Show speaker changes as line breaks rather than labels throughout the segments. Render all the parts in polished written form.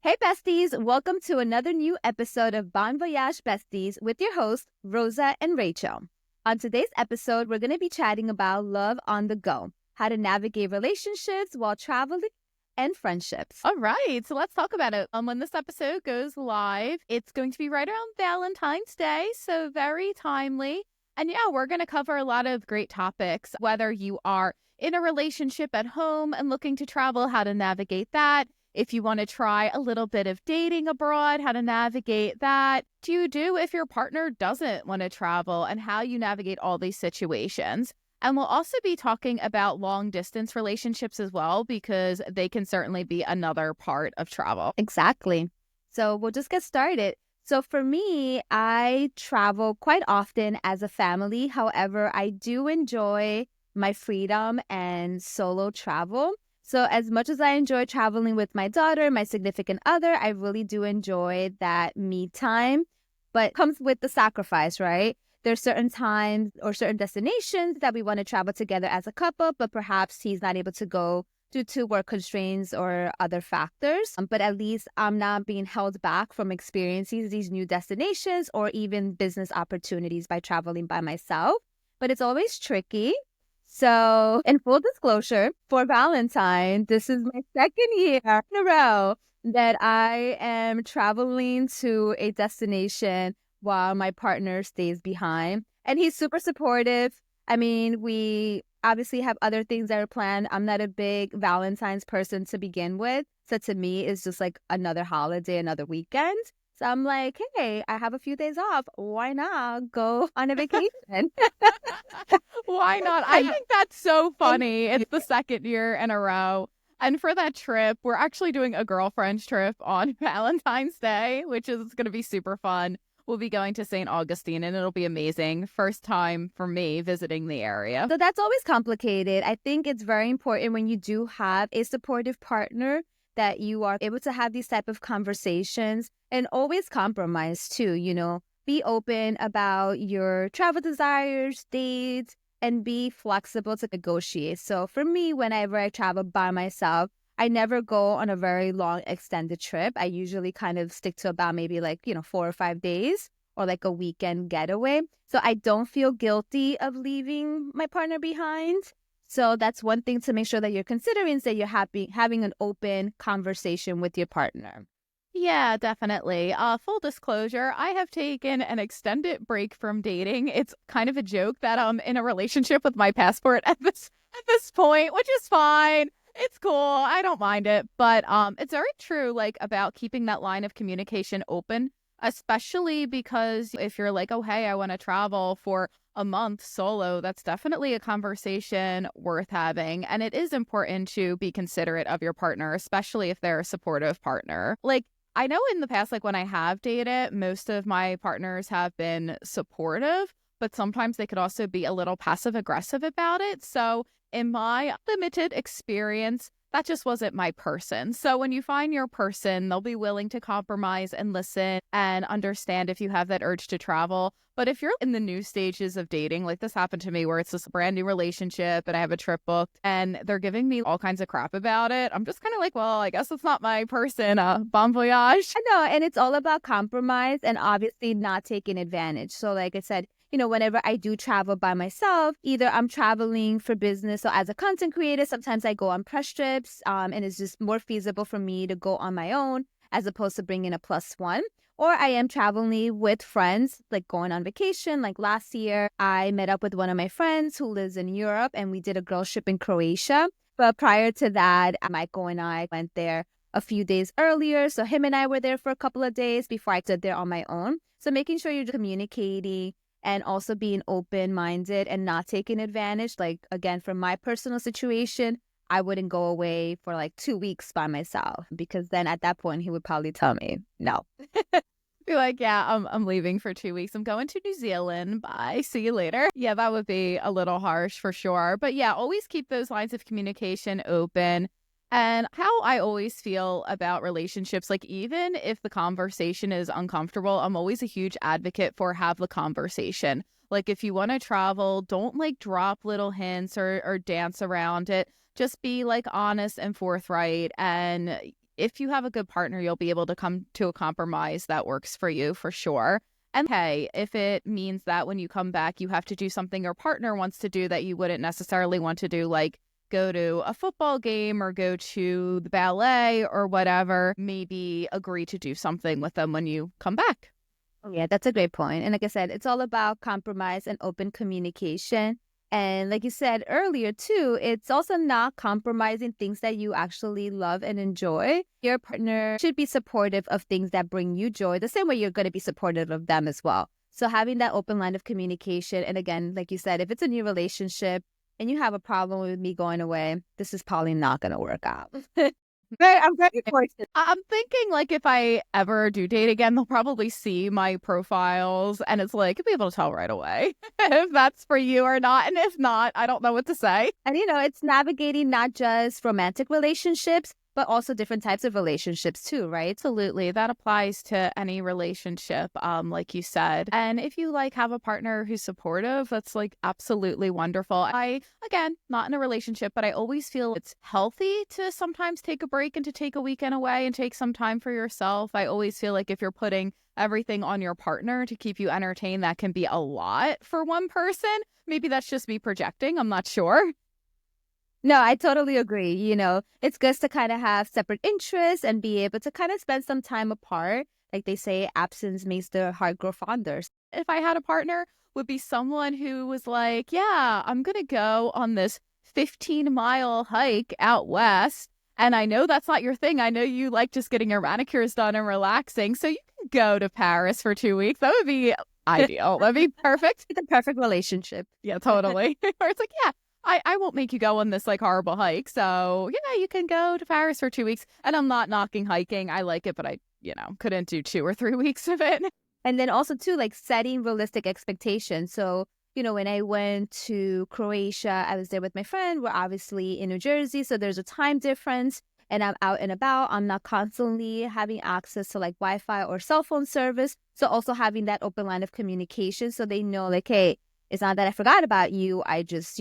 Hey besties, welcome to another new episode of Bon Voyage Besties with your hosts, Rosa and Rachel. On today's episode, we're going to be chatting about love on the go, how to navigate relationships while traveling, and friendships.
All right, so let's talk about it. When this episode goes live, it's going to be right around Valentine's Day, so very timely. And yeah, we're going to cover a lot of great topics, whether you are in a relationship at home and looking to travel, how to navigate that. If you want to try a little bit of dating abroad, how to navigate that. Do you do if your partner doesn't want to travel, and how you navigate all these situations. And we'll also be talking about long distance relationships as well, because they can certainly be another part of travel.
Exactly. So we'll just get started. So for me, I travel quite often as a family. However, I do enjoy my freedom and solo travel. So as much as I enjoy traveling with my daughter, my significant other, I really do enjoy that me time, but it comes with the sacrifice, right? There's certain times or certain destinations that we want to travel together as a couple, but perhaps he's not able to go due to work constraints or other factors. But at least I'm not being held back from experiencing these new destinations or even business opportunities by traveling by myself. But it's always tricky. So, in full disclosure, for Valentine, this is my second year in a row that I am traveling to a destination while my partner stays behind. And he's super supportive. I mean, we obviously have other things that are planned. I'm not a big Valentine's person to begin with. So to me, it's just like another holiday, another weekend. So I'm like, hey, I have a few days off. Why not go on a vacation?
Why not? I think that's so funny. It's the second year in a row. And for that trip, we're actually doing a girlfriend's trip on Valentine's Day, which is going to be super fun. We'll be going to St. Augustine, and it'll be amazing. First time for me visiting the area.
So that's always complicated. I think it's very important when you do have a supportive partner that you are able to have these type of conversations and always compromise too, be open about your travel desires, dates, and be flexible to negotiate. So for me, whenever I travel by myself, I never go on a very long extended trip. I usually kind of stick to about maybe 4 or 5 days or like a weekend getaway. So I don't feel guilty of leaving my partner behind. So that's one thing to make sure that you're considering, is that you're having an open conversation with your partner.
Yeah, definitely. Full disclosure, I have taken an extended break from dating. It's kind of a joke that I'm in a relationship with my passport at this point, which is fine. It's cool. I don't mind it. But it's very true, like, about keeping that line of communication open, especially because if you're like, oh, hey, I want to travel for a month solo, that's definitely a conversation worth having. And it is important to be considerate of your partner, especially if they're a supportive partner. Like, I know in the past, like when I have dated, most of my partners have been supportive, but sometimes they could also be a little passive aggressive about it. So in my limited experience, that just wasn't my person. So when you find your person, they'll be willing to compromise and listen and understand if you have that urge to travel. But if you're in the new stages of dating, like this happened to me where it's this brand new relationship and I have a trip booked and they're giving me all kinds of crap about it, I'm just kind of like, well, I guess it's not my person. Bon voyage.
I know, and it's all about compromise and obviously not taking advantage. So like I said, whenever I do travel by myself, either I'm traveling for business. So as a content creator, sometimes I go on press trips and it's just more feasible for me to go on my own as opposed to bringing a plus one. Or I am traveling with friends, like going on vacation. Like last year, I met up with one of my friends who lives in Europe and we did a girl trip in Croatia. But prior to that, Michael and I went there a few days earlier. So him and I were there for a couple of days before I stood there on my own. So making sure you're communicating and also being open-minded and not taking advantage. Like, again, from my personal situation, I wouldn't go away for like 2 weeks by myself, because then at that point, he would probably tell me, no.
Be like, yeah, I'm leaving for 2 weeks. I'm going to New Zealand. Bye. See you later. Yeah, that would be a little harsh for sure. But yeah, always keep those lines of communication open. And how I always feel about relationships, like even if the conversation is uncomfortable, I'm always a huge advocate for have the conversation. Like if you want to travel, don't like drop little hints or dance around it. Just be like honest and forthright. And if you have a good partner, you'll be able to come to a compromise that works for you for sure. And hey, if it means that when you come back, you have to do something your partner wants to do that you wouldn't necessarily want to do, like go to a football game or go to the ballet or whatever, maybe agree to do something with them when you come back.
Yeah, that's a great point. And like I said, it's all about compromise and open communication. And like you said earlier, too, it's also not compromising things that you actually love and enjoy. Your partner should be supportive of things that bring you joy, the same way you're going to be supportive of them as well. So having that open line of communication. And again, like you said, if it's a new relationship and you have a problem with me going away, this is probably not going to work out. I'm very fortunate.
I'm thinking like if I ever do date again, they'll probably see my profiles and it's like, you'll be able to tell right away if that's for you or not. And if not, I don't know what to say.
And, it's navigating not just romantic relationships, but also different types of relationships too, right?
Absolutely. That applies to any relationship, like you said. And if you like have a partner who's supportive, that's like absolutely wonderful. Again, not in a relationship, but I always feel it's healthy to sometimes take a break and to take a weekend away and take some time for yourself. I always feel like if you're putting everything on your partner to keep you entertained, that can be a lot for one person. Maybe that's just me projecting. I'm not sure.
No, I totally agree. It's good to kind of have separate interests and be able to kind of spend some time apart. Like they say, absence makes the heart grow fonder.
If I had a partner, would be someone who was like, yeah, I'm going to go on this 15-mile hike out west. And I know that's not your thing. I know you like just getting your manicures done and relaxing. So you can go to Paris for 2 weeks. That would be ideal. That'd be perfect.
The perfect relationship.
Yeah, totally. Or it's like, yeah, I won't make you go on this like horrible hike. So, yeah, you can go to Paris for 2 weeks. And I'm not knocking hiking. I like it, but I, couldn't do 2 or 3 weeks of it.
And then also too, like setting realistic expectations. So, when I went to Croatia, I was there with my friend. We're obviously in New Jersey, so there's a time difference and I'm out and about. I'm not constantly having access to like Wi-Fi or cell phone service. So also having that open line of communication so they know like, hey, it's not that I forgot about you. I just,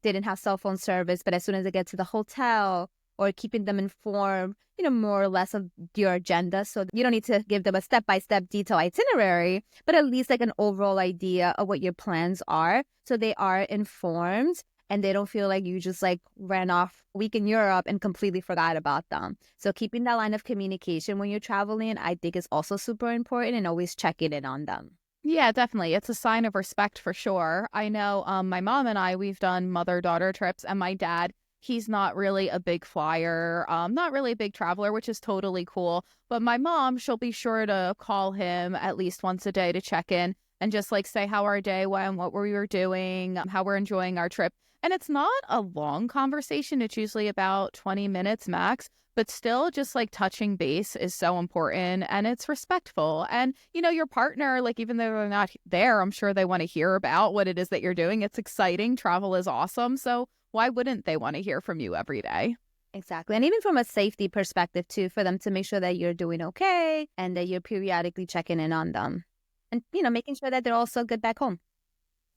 didn't have cell phone service. But as soon as I get to the hotel or keeping them informed, more or less of your agenda. So you don't need to give them a step-by-step detailed itinerary, but at least like an overall idea of what your plans are. So they are informed and they don't feel like you just like ran off a week in Europe and completely forgot about them. So keeping that line of communication when you're traveling, I think is also super important, and always checking in on them.
Yeah, definitely. It's a sign of respect for sure. I know my mom and I, we've done mother-daughter trips, and my dad, he's not really a big flyer, not really a big traveler, which is totally cool. But my mom, she'll be sure to call him at least once a day to check in and just like say how our day went, what we were doing, how we're enjoying our trip. And it's not a long conversation. It's usually about 20 minutes max. But still, just like touching base is so important, and it's respectful. And, your partner, like even though they're not there, I'm sure they want to hear about what it is that you're doing. It's exciting. Travel is awesome. So why wouldn't they want to hear from you every day?
Exactly. And even from a safety perspective, too, for them to make sure that you're doing okay and that you're periodically checking in on them and, making sure that they're also good back home.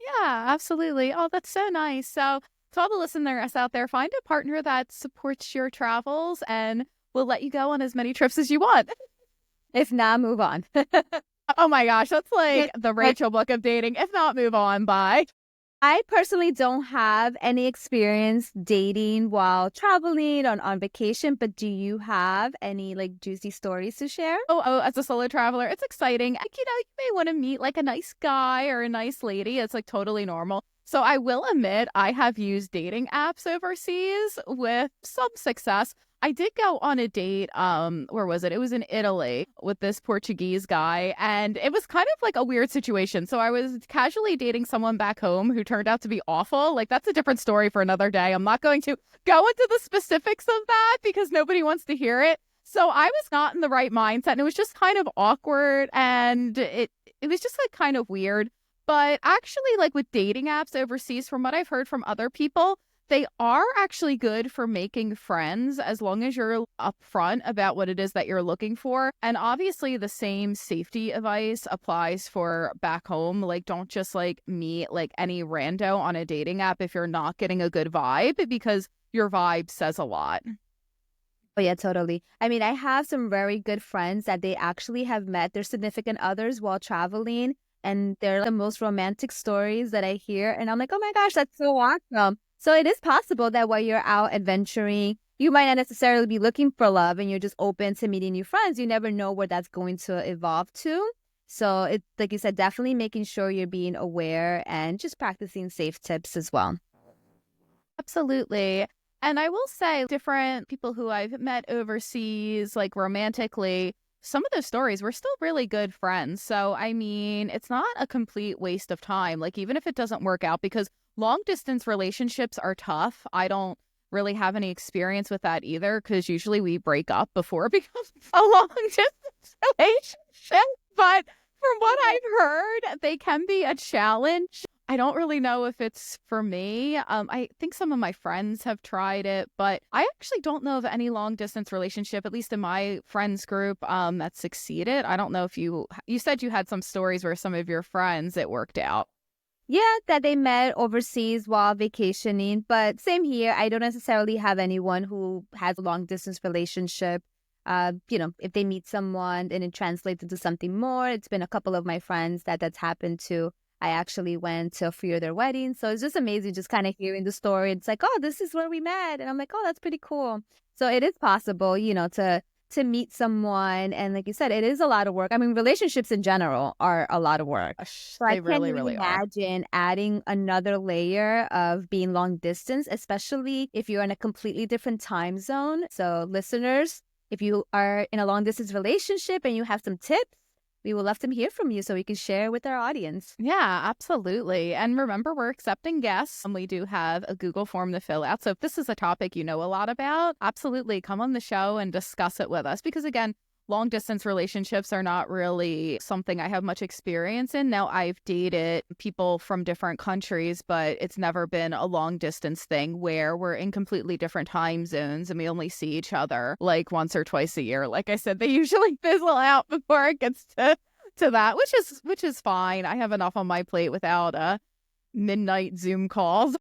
Yeah, absolutely. Oh, that's so nice. So to all the listeners out there, find a partner that supports your travels and will let you go on as many trips as you want.
If not, move on.
Oh my gosh, that's like the Rachel book of dating. If not, move on. Bye.
I personally don't have any experience dating while traveling on vacation, but do you have any like juicy stories to share?
Oh, as a solo traveler, it's exciting. Like, you may want to meet like a nice guy or a nice lady. It's like totally normal. So I will admit I have used dating apps overseas with some success. I did go on a date, where was it? It was in Italy with this Portuguese guy, and it was kind of like a weird situation. So I was casually dating someone back home who turned out to be awful. Like, that's a different story for another day. I'm not going to go into the specifics of that because nobody wants to hear it. So I was not in the right mindset, and it was just kind of awkward, and it was just like kind of weird. But actually, like with dating apps overseas, from what I've heard from other people, they are actually good for making friends as long as you're upfront about what it is that you're looking for. And obviously the same safety advice applies for back home. Like, don't just like meet like any rando on a dating app if you're not getting a good vibe, because your vibe says a lot.
Oh, yeah, totally. I mean, I have some very good friends that they actually have met their significant others while traveling, and they're the most romantic stories that I hear. And I'm like, oh my gosh, that's so awesome. So it is possible that while you're out adventuring, you might not necessarily be looking for love and you're just open to meeting new friends. You never know where that's going to evolve to. So it's like you said, definitely making sure you're being aware and just practicing safe tips as well.
Absolutely. And I will say, different people who I've met overseas, like romantically, some of those stories, we're still really good friends. So, I mean, it's not a complete waste of time. Like, even if it doesn't work out, because long distance relationships are tough. I don't really have any experience with that either, because usually we break up before it becomes a long distance relationship. But from what I've heard, they can be a challenge. I don't really know if it's for me. I think some of my friends have tried it, but I actually don't know of any long distance relationship, at least in my friends group, that succeeded. I don't know if you said you had some stories where some of your friends it worked out.
Yeah, that they met overseas while vacationing, but same here. I don't necessarily have anyone who has a long distance relationship. If they meet someone and it translates into something more, it's been a couple of my friends that's happened to. I actually went to a few of their weddings, so it's just amazing just kind of hearing the story. It's like, oh, this is where we met, and I'm like, oh, that's pretty cool. So it is possible, to meet someone, and like you said, it is a lot of work. I mean, relationships in general are a lot of work.
Gosh,
So I
they
can't
really,
even
really are.
imagine adding another layer of being long distance, especially if you're in a completely different time zone. So, listeners, if you are in a long distance relationship and you have some tips, we would love to hear from you so we can share with our audience.
Yeah, absolutely. And remember, we're accepting guests. And we do have a Google form to fill out. So if this is a topic you know a lot about, absolutely come on the show and discuss it with us. Because again, long distance relationships are not really something I have much experience in. Now, I've dated people from different countries, but it's never been a long distance thing where we're in completely different time zones and we only see each other like once or twice a year. Like I said, they usually fizzle out before it gets to that, which is fine. I have enough on my plate without midnight Zoom calls.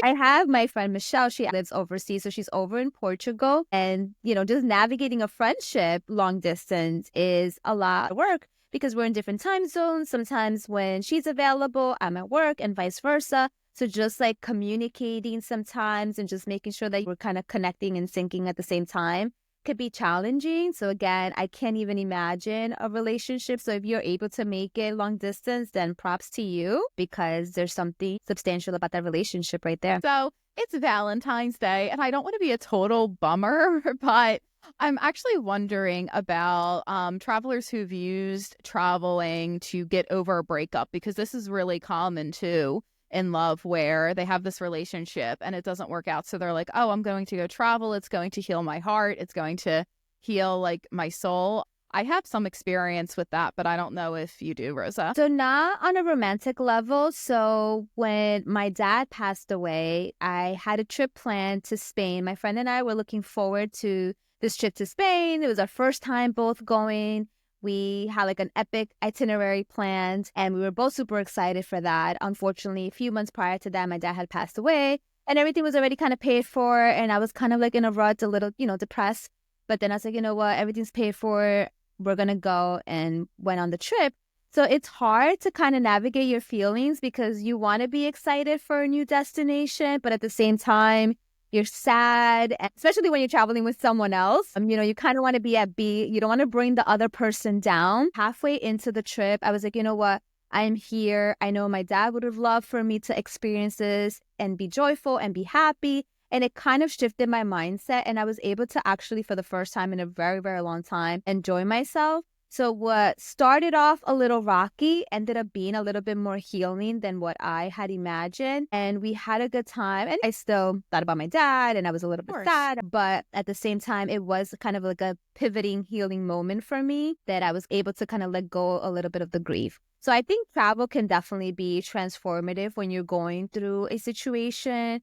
I have my friend Michelle. She lives overseas, so she's over in Portugal. And, just navigating a friendship long distance is a lot of work because we're in different time zones. Sometimes when she's available, I'm at work and vice versa. So just like communicating sometimes and just making sure that we're kind of connecting and syncing at the same time could be challenging. So again, I can't even imagine a relationship. So if you're able to make it long distance, then props to you because there's something substantial about that relationship right there.
So it's Valentine's Day, and I don't want to be a total bummer, but I'm actually wondering about travelers who've used traveling to get over a breakup, because this is really common too in love, where they have this relationship and it doesn't work out. So they're like, oh, I'm going to go travel. It's going to heal my heart. It's going to heal like my soul. I have some experience with that, but I don't know if you do, Rosa.
So not on a romantic level. So when my dad passed away, I had a trip planned to Spain. My friend and I were looking forward to this trip to Spain. It was our first time both going. We had like an epic itinerary planned and we were both super excited for that. Unfortunately, a few months prior to that, my dad had passed away and everything was already kind of paid for. And I was kind of like in a rut, a little, depressed. But then I was like, you know what? Everything's paid for. We're going to go, and went on the trip. So it's hard to kind of navigate your feelings because you want to be excited for a new destination, but at the same time, you're sad, and especially when you're traveling with someone else. You kind of want to be at B. You don't want to bring the other person down. Halfway into the trip, I was like, you know what? I'm here. I know my dad would have loved for me to experience this and be joyful and be happy. And it kind of shifted my mindset. And I was able to actually, for the first time in a very, very long time, enjoy myself. So what started off a little rocky ended up being a little bit more healing than what I had imagined. And we had a good time. And I still thought about my dad and I was a little bit sad. But at the same time, it was kind of like a pivoting, healing moment for me that I was able to kind of let go a little bit of the grief. So I think travel can definitely be transformative when you're going through a situation,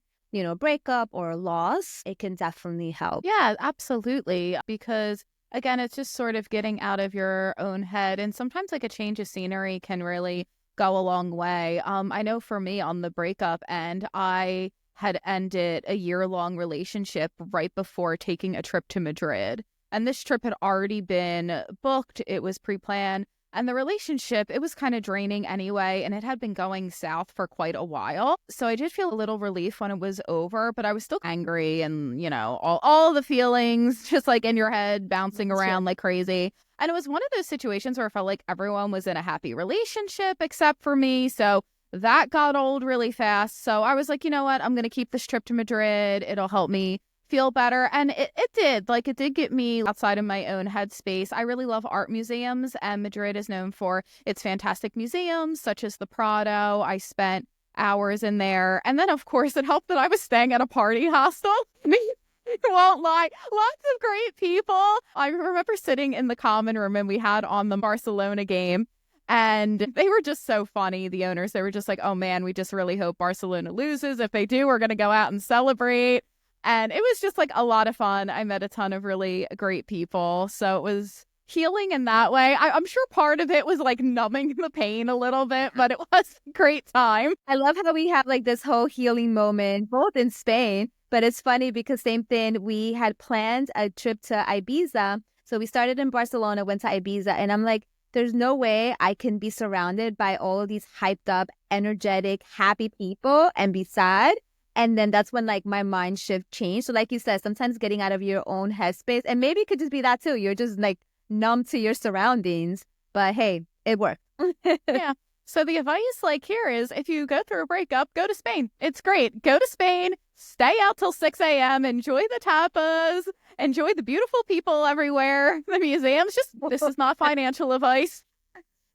breakup or loss. It can definitely help.
Yeah, absolutely. Because again, it's just sort of getting out of your own head. And sometimes like a change of scenery can really go a long way. I know for me on the breakup end, I had ended a year-long relationship right before taking a trip to Madrid. And this trip had already been booked. It was pre-planned. And the relationship, it was kind of draining anyway, and it had been going south for quite a while. So I did feel a little relief when it was over, but I was still angry and, all the feelings just like in your head bouncing around like crazy. And it was one of those situations where I felt like everyone was in a happy relationship except for me. So that got old really fast. So I was like, you know what? I'm going to keep this trip to Madrid. It'll help me feel better. And it did. Like, it did get me outside of my own headspace. I really love art museums, and Madrid is known for its fantastic museums, such as the Prado. I spent hours in there. And then, of course, it helped that I was staying at a party hostel. I won't lie. Lots of great people. I remember sitting in the common room and we had on the Barcelona game. And they were just so funny, the owners. They were just like, oh man, we just really hope Barcelona loses. If they do, we're going to go out and celebrate. And it was just like a lot of fun. I met a ton of really great people. So it was healing in that way. I'm sure part of it was like numbing the pain a little bit, but it was a great time.
I love how we have like this whole healing moment, both in Spain, but it's funny because same thing, we had planned a trip to Ibiza. So we started in Barcelona, went to Ibiza, and I'm like, there's no way I can be surrounded by all of these hyped up, energetic, happy people and be sad. And then that's when like my mind shift changed. So like you said, sometimes getting out of your own headspace, and maybe it could just be that too. You're just like numb to your surroundings, but hey, it worked.
Yeah. So the advice like here is if you go through a breakup, go to Spain. It's great. Go to Spain, stay out till 6 a.m., enjoy the tapas, enjoy the beautiful people everywhere, the museums. This is not financial advice.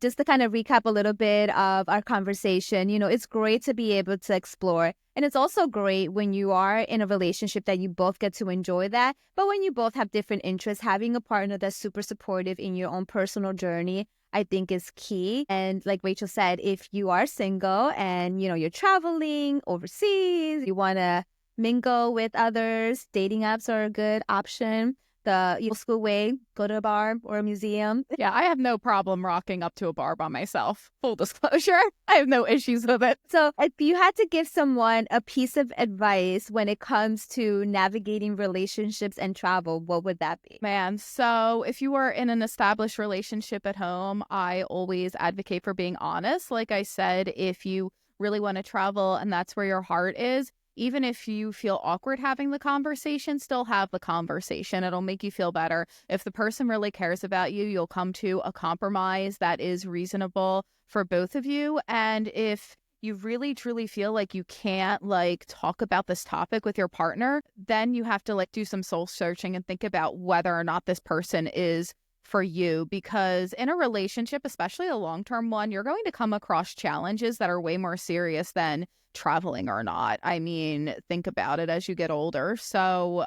Just to kind of recap a little bit of our conversation, it's great to be able to explore. And it's also great when you are in a relationship that you both get to enjoy that. But when you both have different interests, having a partner that's super supportive in your own personal journey, I think is key. And like Rachel said, if you are single and, you're traveling overseas, you want to mingle with others, dating apps are a good option. The old school way, go to a bar or a museum.
Yeah, I have no problem rocking up to a bar by myself. Full disclosure, I have no issues with it.
So if you had to give someone a piece of advice when it comes to navigating relationships and travel, what would that be?
Man, so if you are in an established relationship at home, I always advocate for being honest. Like I said, if you really want to travel and that's where your heart is, even if you feel awkward having the conversation, still have the conversation. It'll make you feel better. If the person really cares about you, you'll come to a compromise that is reasonable for both of you. And if you really truly feel like you can't talk about this topic with your partner, then you have to do some soul searching and think about whether or not this person is for you, because in a relationship, especially a long-term one, you're going to come across challenges that are way more serious than traveling or not. I mean, think about it as you get older. So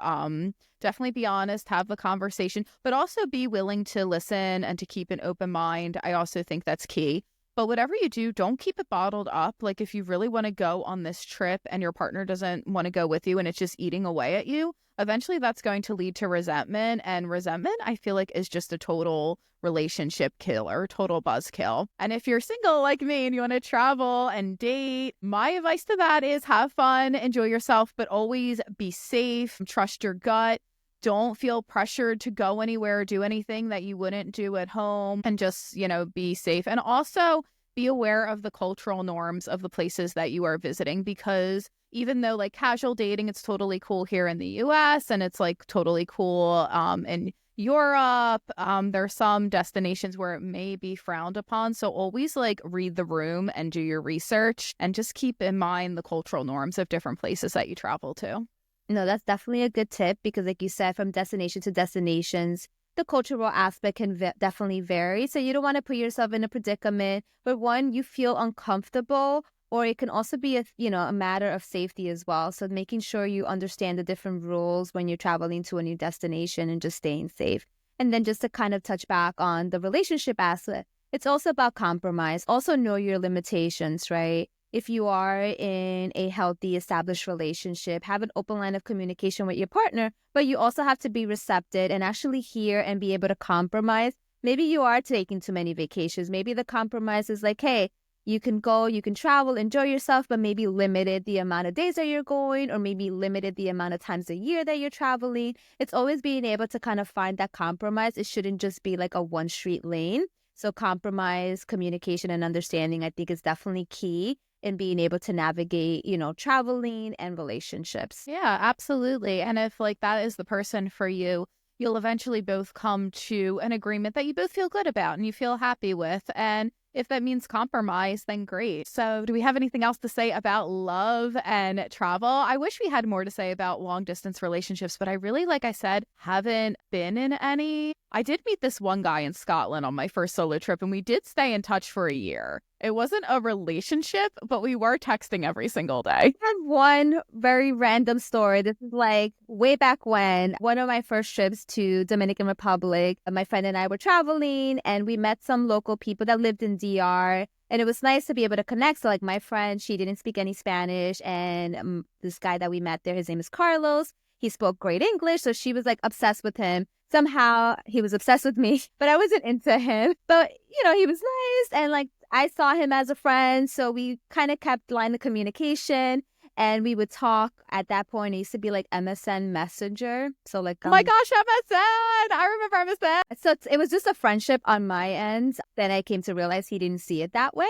definitely be honest, have the conversation, but also be willing to listen and to keep an open mind. I also think that's key. But whatever you do, don't keep it bottled up. Like if you really want to go on this trip and your partner doesn't want to go with you and it's just eating away at you, eventually that's going to lead to resentment. And resentment, I feel like, is just a total relationship killer, total buzzkill. And if you're single like me and you want to travel and date, my advice to that is have fun, enjoy yourself, but always be safe, trust your gut. Don't feel pressured to go anywhere or do anything that you wouldn't do at home, and just, be safe. And also be aware of the cultural norms of the places that you are visiting, because even though casual dating, it's totally cool here in the US and it's totally cool in Europe, there are some destinations where it may be frowned upon. So always read the room and do your research, and just keep in mind the cultural norms of different places that you travel to.
No, that's definitely a good tip because, like you said, from destination to destinations, the cultural aspect can definitely vary. So you don't want to put yourself in a predicament where, one, you feel uncomfortable, or it can also be a matter of safety as well. So making sure you understand the different rules when you're traveling to a new destination and just staying safe. And then just to kind of touch back on the relationship aspect, it's also about compromise. Also know your limitations, right? If you are in a healthy, established relationship, have an open line of communication with your partner, but you also have to be receptive and actually hear and be able to compromise. Maybe you are taking too many vacations. Maybe the compromise is hey, You can go, you can travel, enjoy yourself, but maybe limited the amount of days that you're going, or maybe limited the amount of times a year that you're traveling. It's always being able to kind of find that compromise. It shouldn't just be like a one street lane. So compromise, communication, and understanding, I think, is definitely key in being able to navigate, traveling and relationships.
Yeah, absolutely. And if like that is the person for you, you'll eventually both come to an agreement that you both feel good about and you feel happy with. And if that means compromise, then great. So, do we have anything else to say about love and travel? I wish we had more to say about long distance relationships, but I really, like I said, haven't been in any. I did meet this one guy in Scotland on my first solo trip, and we did stay in touch for a year. It wasn't a relationship, but we were texting every single day.
I have one very random story. This is like way back when, one of my first trips to Dominican Republic, my friend and I were traveling and we met some local people that lived in DR. And it was nice to be able to connect. So like my friend, she didn't speak any Spanish. And this guy that we met there, his name is Carlos. He spoke great English. So she was like obsessed with him. Somehow he was obsessed with me, but I wasn't into him. But, he was nice. And like, I saw him as a friend, so we kind of kept line of communication, and we would talk. At that point, it used to be like MSN Messenger. So like,
Oh my gosh, MSN! I remember MSN.
So it was just a friendship on my end. Then I came to realize he didn't see it that way.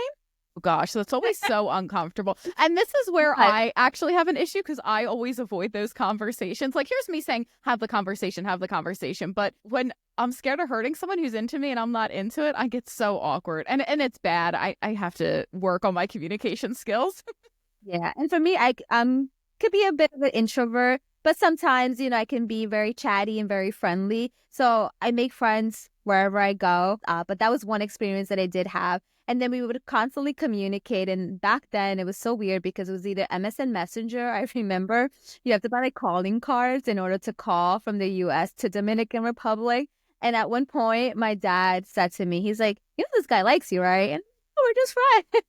Oh gosh, that's always so uncomfortable. And this is where I actually have an issue because I always avoid those conversations. Like, here's me saying, have the conversation. But when I'm scared of hurting someone who's into me and I'm not into it, I get so awkward. And it's bad. I have to work on my communication skills.
Yeah. And for me, I could be a bit of an introvert, but sometimes, I can be very chatty and very friendly. So I make friends wherever I go. But that was one experience that I did have. And then we would constantly communicate. And back then it was so weird because it was either MSN Messenger. I remember you have to buy like calling cards in order to call from the US to Dominican Republic. And at one point, my dad said to me, he's like, this guy likes you, right? And we're just friends.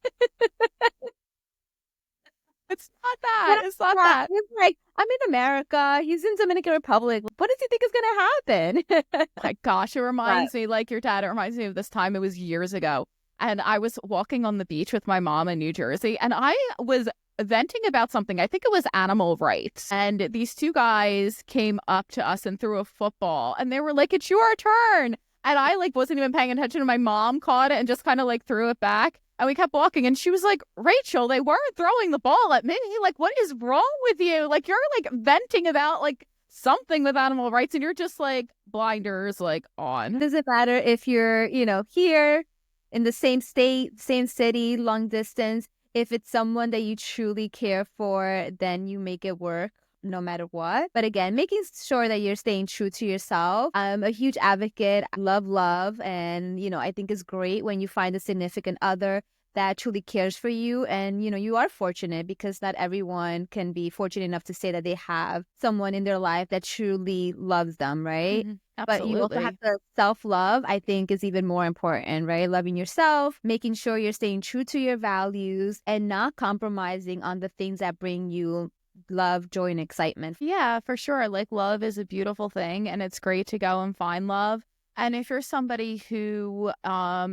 It's not that. It's not that.
He's like, I'm in America. He's in Dominican Republic. What does he think is going to happen?
My gosh, it reminds me, like your dad, it reminds me of this time. It was years ago. And I was walking on the beach with my mom in New Jersey. And I was venting about something. I think it was animal rights. And these two guys came up to us and threw a football. And they were like, it's your turn. And I like wasn't even paying attention. And my mom caught it and just kind of like threw it back. And we kept walking. And she was like, Rachel, they weren't throwing the ball at me. Like, what is wrong with you? Like, you're like venting about like something with animal rights. And you're just like blinders like on.
Doesn't matter if you're, here in the same state, same city, long distance. If it's someone that you truly care for, then you make it work no matter what. But again, making sure that you're staying true to yourself. I'm a huge advocate. I love. And, I think it's great when you find a significant other that truly cares for you. And, you are fortunate because not everyone can be fortunate enough to say that they have someone in their life that truly loves them, right?
Mm-hmm.
But you also have to self-love, I think, is even more important, right? Loving yourself, making sure you're staying true to your values and not compromising on the things that bring you love, joy, and excitement.
Yeah, for sure. Like love is a beautiful thing and it's great to go and find love. And if you're somebody who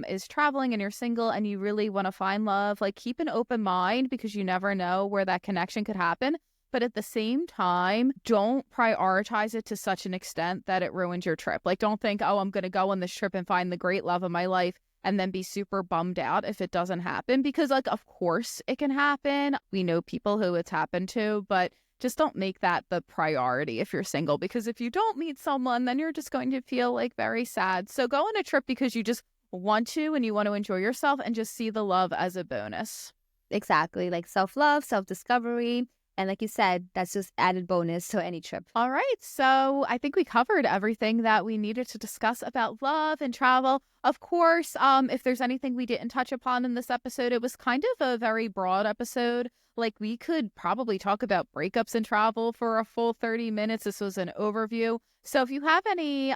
is traveling and you're single and you really want to find love, like keep an open mind because you never know where that connection could happen. But at the same time, don't prioritize it to such an extent that it ruins your trip. Like, don't think, oh, I'm going to go on this trip and find the great love of my life and then be super bummed out if it doesn't happen. Because, like, of course it can happen. We know people who it's happened to, but just don't make that the priority if you're single. Because if you don't meet someone, then you're just going to feel, like, very sad. So go on a trip because you just want to and you want to enjoy yourself and just see the love as a bonus.
Exactly. Like self-love, self-discovery. And like you said, that's just added bonus to any trip.
All right. So I think we covered everything that we needed to discuss about love and travel. Of course, if there's anything we didn't touch upon in this episode, it was kind of a very broad episode. Like we could probably talk about breakups and travel for a full 30 minutes. This was an overview. So if you have any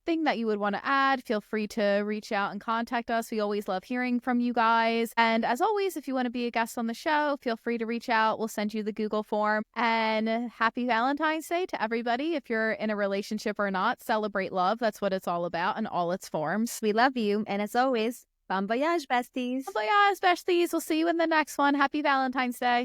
thing that you would want to add, feel free to reach out and contact us. We always love hearing from you guys. And as always, if you want to be a guest on the show, feel free to reach out. We'll send you the Google form. And happy Valentine's Day to everybody. If you're in a relationship or not, celebrate love. That's what it's all about in all its forms.
We love you. And as always, Bon voyage, besties.
Bon voyage, besties. We'll see you in the next one. Happy Valentine's Day.